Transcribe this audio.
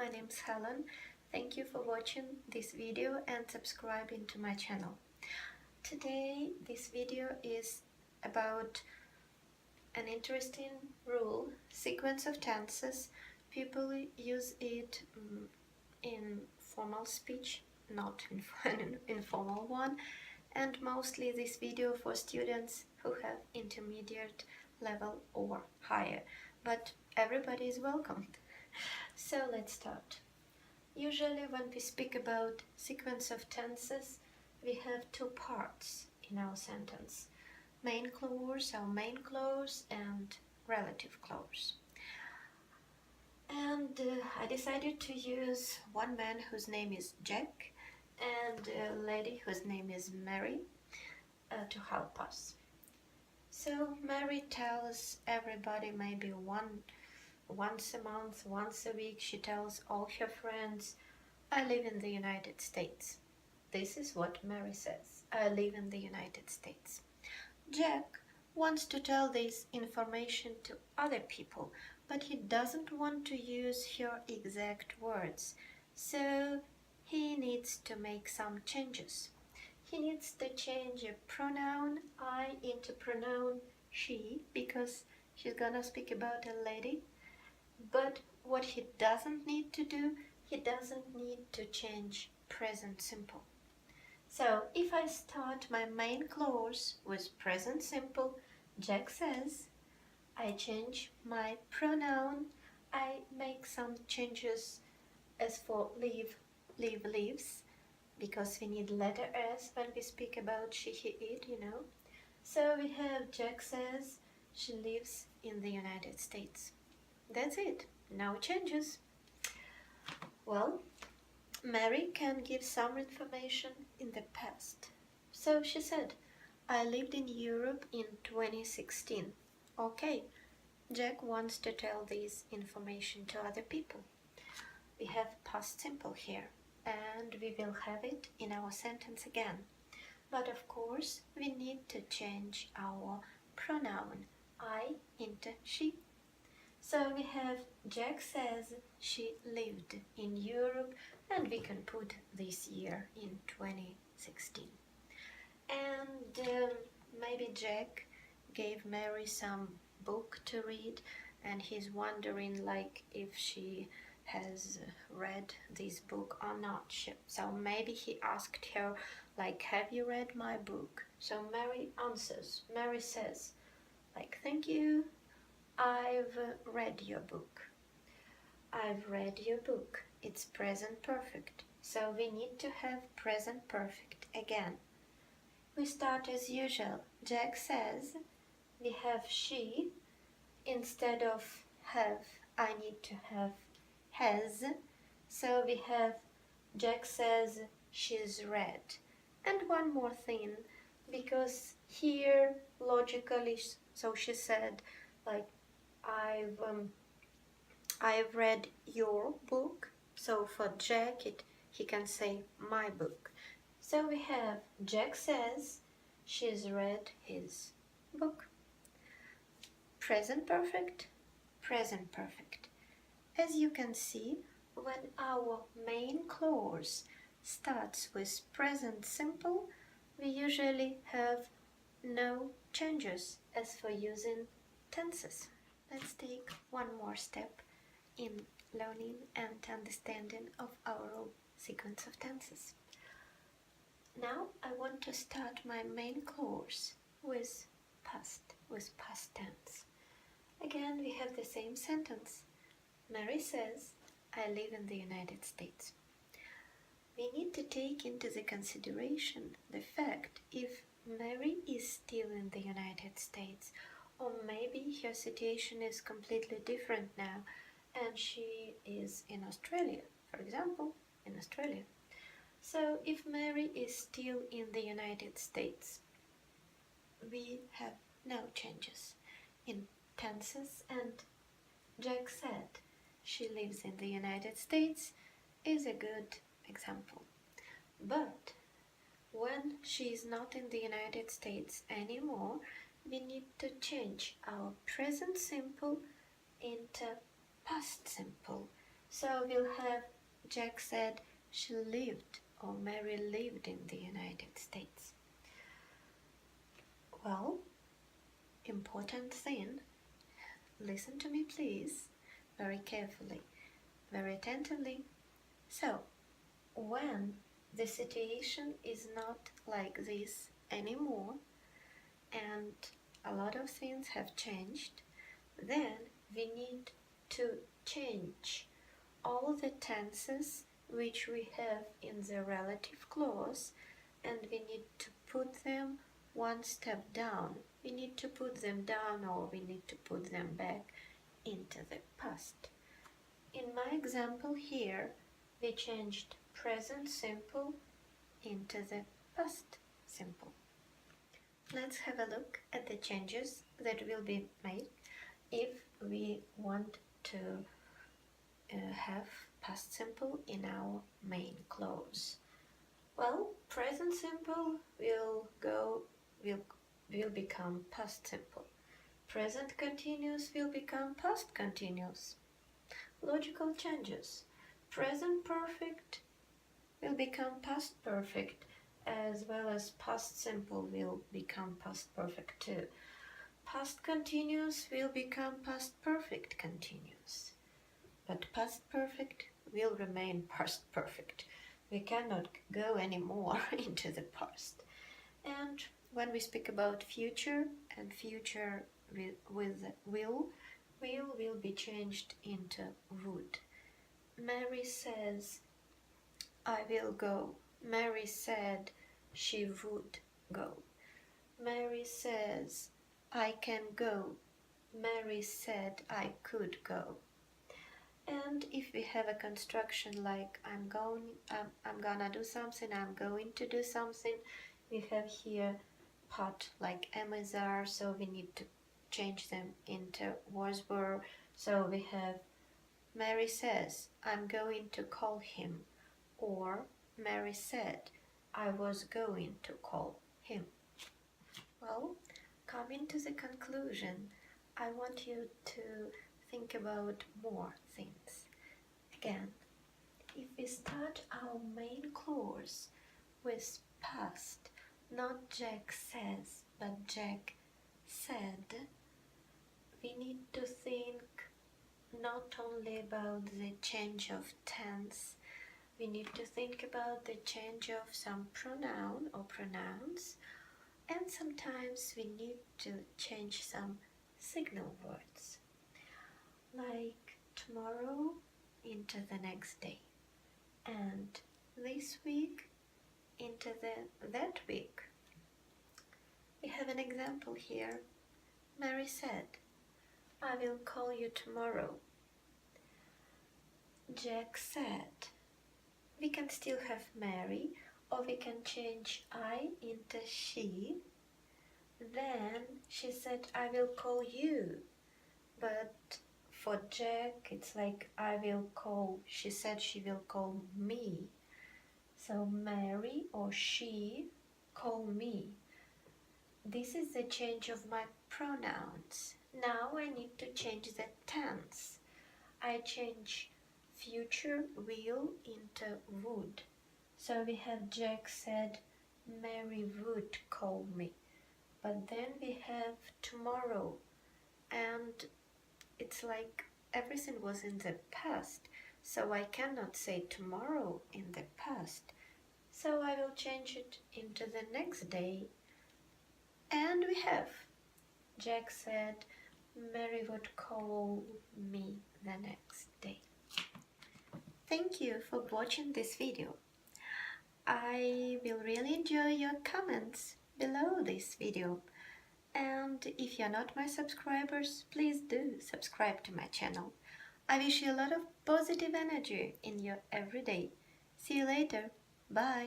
my name is Helen. Thank you for watching this video and subscribing to my channel. Today this video is about an interesting rule, sequence of tenses. People use it in formal speech, not in an informal one, and mostly this video for students who have intermediate level or higher, but everybody is welcome. So let's start. Usually when we speak about sequence of tenses, we have two parts in our sentence. Main clause, our main clause, and relative clause. And I decided to use one man whose name is Jack and a lady whose name is Mary to help us. So Mary tells everybody maybe once a month, once a week, she tells all her friends, I live in the United States. This is what Mary says, I live in the United States. Jack wants to tell this information to other people, but he doesn't want to use her exact words, so he needs to make some changes. He needs to change a pronoun I into pronoun she, because she's gonna speak about a lady. But what he doesn't need to do, he doesn't need to change present simple. So if I start my main clause with present simple, Jack says, I change my pronoun, I make some changes as for live, lives, because we need letter S when we speak about she, he, it, you know. So we have Jack says she lives in the United States. That's it, no changes. Well, Mary can give some information in the past. So she said, I lived in Europe in 2016. Okay, Jack wants to tell this information to other people. We have past simple here, and we will have it in our sentence again. But of course, we need to change our pronoun I into she. So we have Jack says she lived in Europe, and we can put this year in 2016. And maybe Jack gave Mary some book to read, and he's wondering like if she has read this book or not. So maybe he asked her like, have you read my book? So Mary answers, Mary says like, thank you, I've read your book. I've read your book. It's present perfect. So we need to have present perfect again. We start as usual. Jack says, we have she. Instead of have, I need to have has. So we have Jack says she's read. And one more thing, because here logically, so she said like, I've read your book. So for Jack, he can say my book. So we have Jack says she's read his book. Present perfect, present perfect. As you can see, when our main clause starts with present simple, we usually have no changes as for using tenses. Let's take one more step in learning and understanding of our sequence of tenses. Now I want to start my main clause with past tense. Again, we have the same sentence. Mary says, I live in the United States. We need to take into the consideration the fact if Mary is still in the United States, or maybe her situation is completely different now and she is in Australia, for example, in Australia. So if Mary is still in the United States, we have no changes in tenses, and Jack said she lives in the United States is a good example. But when she is not in the United States anymore, we need to change our present simple into past simple. So we'll have Jack said she lived or Mary lived in the United States. Well, important thing, listen to me please, very carefully, very attentively. So, when the situation is not like this anymore and a lot of things have changed, then we need to change all the tenses which we have in the relative clause, and we need to put them one step down. We need to put them down, or we need to put them back into the past. In my example here, we changed present simple into the past simple. Let's have a look at the changes that will be made if we want to have past simple in our main clause. Well, present simple will become past simple. Present continuous will become past continuous. Logical changes. Present perfect will become past perfect, as well as past simple will become past perfect too. Past continuous will become past perfect continuous. But past perfect will remain past perfect. We cannot go anymore into the past. And when we speak about future, and future with will be changed into would. Mary says, I will go. Mary said she would go. Mary says, I can go. Mary said I could go. And if we have a construction like I'm gonna do something, I'm going to do something, we have here part like am is are, so we need to change them into was were. So we have Mary says, I'm going to call him, or Mary said, I was going to call him. Well, coming to the conclusion, I want you to think about more things. Again, if we start our main clause with past, not Jack says, but Jack said, we need to think not only about the change of tense, we need to think about the change of some pronoun or pronouns, and sometimes we need to change some signal words, like tomorrow into the next day, and this week into that week. We have an example here. Mary said, I will call you tomorrow. Jack said, we can still have Mary, or we can change I into she. Then she said, I will call you. But for Jack, it's like I will call, she said she will call me. So Mary or she call me. This is the change of my pronouns. Now I need to change the tense. I change future will into would. So we have Jack said, Mary would call me. But then we have tomorrow, and it's like everything was in the past. So I cannot say tomorrow in the past. So I will change it into the next day. And we have Jack said, Mary would call me the next day. Thank you for watching this video. I will really enjoy your comments below this video. And if you're not my subscribers, please do subscribe to my channel. I wish you a lot of positive energy in your everyday. See you later. Bye.